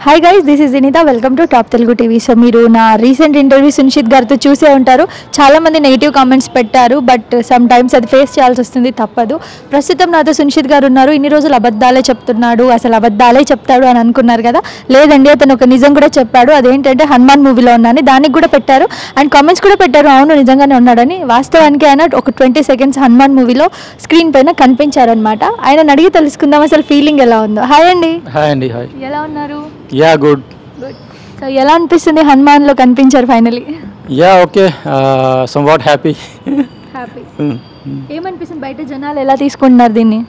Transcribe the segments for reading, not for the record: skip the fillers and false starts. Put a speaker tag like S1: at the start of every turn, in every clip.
S1: Hi guys, this is Vineetha. Welcome to top Telugu TV. So మీరు నా recent interview Sunshith గారితో చూసే ఉంటారు. చాలామంది నెగిటివ్ కామెంట్స్ పెట్టారు, బట్ సమ్ టైమ్స్ అది ఫేస్ చేయాల్సి వస్తుంది, తప్పదు. ప్రస్తుతం నాతో సున్షిత్ గారు ఉన్నారు. ఇన్ని రోజులు అబద్ధాలే చెప్తున్నాడు, అసలు అబద్ధాలే చెప్తాడు అని అనుకున్నారు కదా. లేదండి, అతను ఒక నిజం కూడా చెప్పాడు. అదేంటంటే హనుమాన్ మూవీలో ఉన్నాను, దానికి కూడా పెట్టారు అండ్ కామెంట్స్ కూడా పెట్టారు. అవును, నిజంగానే ఉన్నాడని. వాస్తవానికి ఆయన ఒక 20 seconds హనుమాన్ మూవీలో స్క్రీన్ పైన కనిపించారనమాట. ఆయన అడిగి తెలుసుకుందాం అసలు ఫీలింగ్ ఎలా ఉందో. హాయ్ అండి.
S2: హాయ్ అండి. హాయ్.
S1: ఎలా ఉన్నారు?
S2: Yeah good.
S1: సో ఎలా అనిపిస్తుంది హనుమాన్లో కనిపించారు finally?
S2: Yeah okay, somewhat happy.
S1: ఏమనిపిస్తుంది, బయట జనాలు ఎలా తీసుకుంటున్నారు దీన్ని?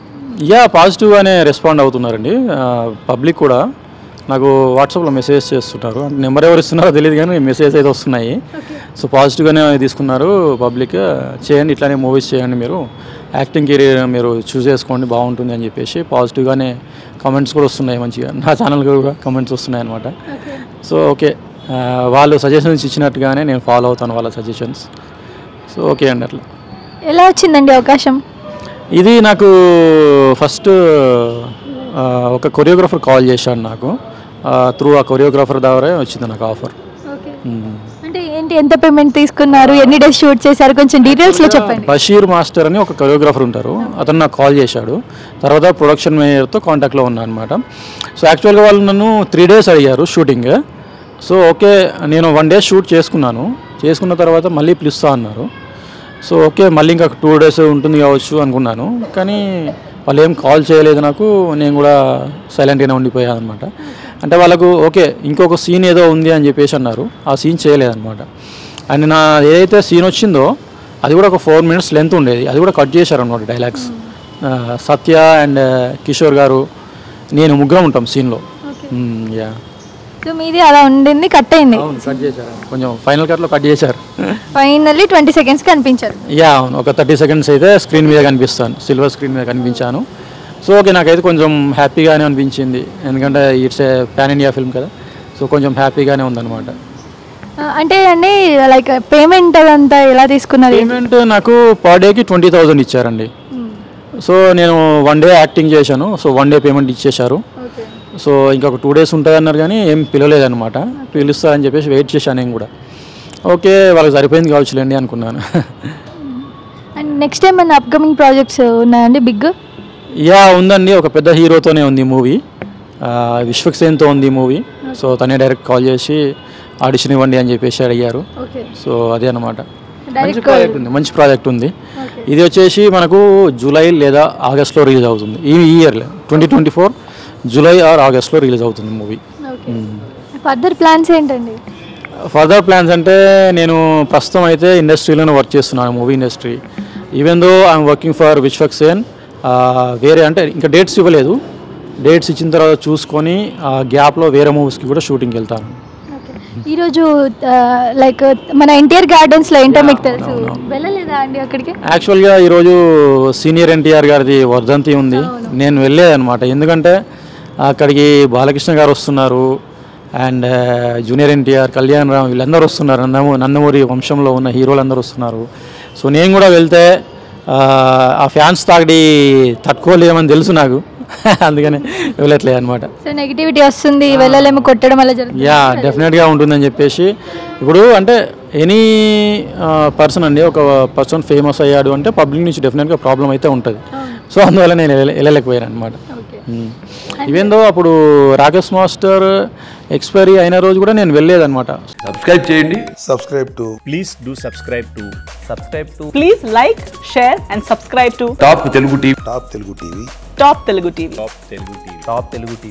S2: యా పాజిటివ్గానే రెస్పాండ్ అవుతున్నారండి. పబ్లిక్ కూడా నాకు వాట్సాప్లో మెసేజ్ చేస్తున్నారు. అంటే నెంబర్ ఎవరు ఇస్తున్నారో తెలియదు కానీ మెసేజ్ అయితే వస్తున్నాయి. సో పాజిటివ్గానే తీసుకున్నారు పబ్లిక్. చేయండి, ఇట్లానే మూవీస్ చేయండి, మీరు యాక్టింగ్ కెరీర్ మీరు చూస్ చేసుకోండి, బాగుంటుంది అని చెప్పేసి పాజిటివ్గానే కామెంట్స్ కూడా వస్తున్నాయి. మంచిగా నా ఛానల్ కూడా కామెంట్స్ వస్తున్నాయి అనమాట. సో ఓకే, వాళ్ళు సజెషన్స్ ఇచ్చినట్టుగానే నేను ఫాలో అవుతాను వాళ్ళ సజెషన్స్. సో ఓకే అండి. అట్లా
S1: ఎలా వచ్చిందండి అవకాశం?
S2: ఇది నాకు ఫస్ట్ ఒక కొరియోగ్రాఫర్ కాల్ చేశాడు నాకు. త్రూ ఆ కొరియోగ్రాఫర్ ద్వారా వచ్చింది నాకు ఆఫర్.
S1: అంటే ఏంటి, ఎంత పేమెంట్ తీసుకున్నారు, ఎన్ని డేస్ షూట్ చేశారు, కొంచెం డీటెయిల్స్లో చెప్పండి.
S2: బషీర్ మాస్టర్ అని ఒక కొరియోగ్రాఫర్ ఉంటారు, అతను నాకు కాల్ చేశాడు. తర్వాత ప్రొడక్షన్ మేనేజర్తో కాంటాక్ట్లో ఉన్నా అనమాట. సో యాక్చువల్గా వాళ్ళు నన్ను 3 days అడిగారు షూటింగ్. సో ఓకే, నేను 1 day షూట్ చేసుకున్న తర్వాత మళ్ళీ పిలుస్తా అన్నారు. సో ఓకే, మళ్ళీ ఇంకా 2 days ఉంటుంది కావచ్చు అనుకున్నాను, కానీ వాళ్ళు ఏం కాల్ చేయలేదు నాకు. నేను కూడా సైలెంట్గానే ఉండిపోయాను అనమాట. అంటే వాళ్ళకు ఓకే ఇంకొక సీన్ ఏదో ఉంది అని చెప్పేసి అన్నారు, ఆ సీన్ చేయలేదన్నమాట. అండ్ నా ఏదైతే సీన్ వచ్చిందో అది కూడా ఒక 4 minutes లెంత్ ఉండేది, అది కూడా కట్ చేశారు అనమాట. డైలాగ్స్ సత్య అండ్ కిషోర్ గారు నేను ముగ్గురం ఉంటాం సీన్లో. యా,
S1: సో మీది అలా ఉండింది, కట్ అయింది.
S2: కట్ చేశారు, కొంచెం ఫైనల్ కట్లో కట్ చేశారు.
S1: ఫైనల్లీ 20 seconds కనిపించారు.
S2: యా అవును, ఒక 30 seconds అయితే స్క్రీన్ మీద కనిపిస్తాను, సిల్వర్ స్క్రీన్ మీద కనిపించాను. సో ఓకే, నాకైతే కొంచెం హ్యాపీగానే అనిపించింది, ఎందుకంటే it's a pan India film కదా. సో కొంచెం హ్యాపీగానే ఉందన్నమాట.
S1: అంటే అండి, లైక్ పేమెంట్ అదంతా ఎలా తీసుకున్నారు?
S2: పేమెంట్ నాకు పర్ డేకి 20,000 ఇచ్చారండి. సో నేను 1 day యాక్టింగ్ చేశాను, సో 1 day పేమెంట్ ఇచ్చేశారు. సో ఇంకొక 2 days ఉంటుంది అన్నారు కానీ ఏం పిలవలేదన్నమాట. పిలుస్తారని చెప్పేసి వెయిట్ చేశాను నేను కూడా. ఓకే, వాళ్ళకి సరిపోయింది కావచ్చులేండి అనుకున్నాను.
S1: అండ్ నెక్స్ట్ టైం మన అప్కమింగ్ ప్రాజెక్ట్స్ ఉన్నాయండి బిగ్?
S2: యా ఉందండి, ఒక పెద్ద హీరోతోనే ఉంది మూవీ, విశ్వక్సేన్తో ఉంది మూవీ. సో తనే డైరెక్ట్ కాల్ చేసి ఆడిషన్ ఇవ్వండి అని చెప్పేసి అడిగారు. సో అదే అనమాట. మంచి ప్రాజెక్ట్ ఉంది. ఇది వచ్చేసి మనకు జూలై లేదా ఆగస్ట్లో రిలీజ్ అవుతుంది. ఈ ఇయర్ 2024 జూలై ఆర్ ఆగస్ట్లో రిలీజ్ అవుతుంది మూవీ.
S1: ఫర్దర్ ప్లాన్స్ ఏంటండి?
S2: ఫర్దర్ ప్లాన్స్ అంటే నేను ప్రస్తుతం అయితే ఇండస్ట్రీలోనే వర్క్ చేస్తున్నాను, movie industry. Even though I'm working for Vishwaksen. వేరే అంటే ఇంకా డేట్స్ ఇవ్వలేదు, డేట్స్ ఇచ్చిన తర్వాత చూసుకొని ఆ గ్యాప్లో వేరే మూవీస్కి కూడా షూటింగ్కి వెళ్తాను.
S1: ఈరోజు లైక్ మన ఎన్టీఆర్ గార్డెన్స్లో ఏంటో మీకు తెలుసు, వెళ్ళలేదా అండి అక్కడికి?
S2: యాక్చువల్గా ఈరోజు సీనియర్ ఎన్టీఆర్ గారిది వర్ధంతి ఉంది, నేను వెళ్ళేదన్నమాట. ఎందుకంటే అక్కడికి బాలకృష్ణ గారు వస్తున్నారు అండ్ జూనియర్ ఎన్టీఆర్, కళ్యాణ్ రామ్ వీళ్ళందరూ వస్తున్నారు, నందమూరి వంశంలో ఉన్న హీరోలు అందరూ వస్తున్నారు. సో నేను కూడా వెళ్తే ఆ ఫ్యాన్స్ తాగడి తట్టుకోలేమని తెలుసు నాకు, అందుకనే వెళ్ళట్లేదు అనమాట.
S1: సో నెగిటివిటీ వస్తుంది, వెళ్ళలేము, కొట్టడం అలా జరుగుతుంది.
S2: యా డెఫినెట్గా ఉంటుందని చెప్పేసి. ఇప్పుడు అంటే ఎనీ పర్సన్ అండి, ఒక పర్సన్ ఫేమస్ అయ్యాడు అంటే పబ్లిక్ నుంచి డెఫినెట్గా ప్రాబ్లం అయితే ఉంటుంది. సో అందువల్ల నేను వెళ్ళలేకపోయాను అనమాట. ఈవెన్ దో అప్పుడు రాకేష్ మాస్టర్ ఎక్స్పైరీ అయిన రోజు కూడా నేను వెళ్ళలేదన్నమాట.
S3: సబ్స్క్రైబ్ చేయండి.
S4: Please do subscribe to. Please like, share and subscribe to
S3: top Telugu TV.
S4: Top Telugu TV.
S3: Top Telugu TV.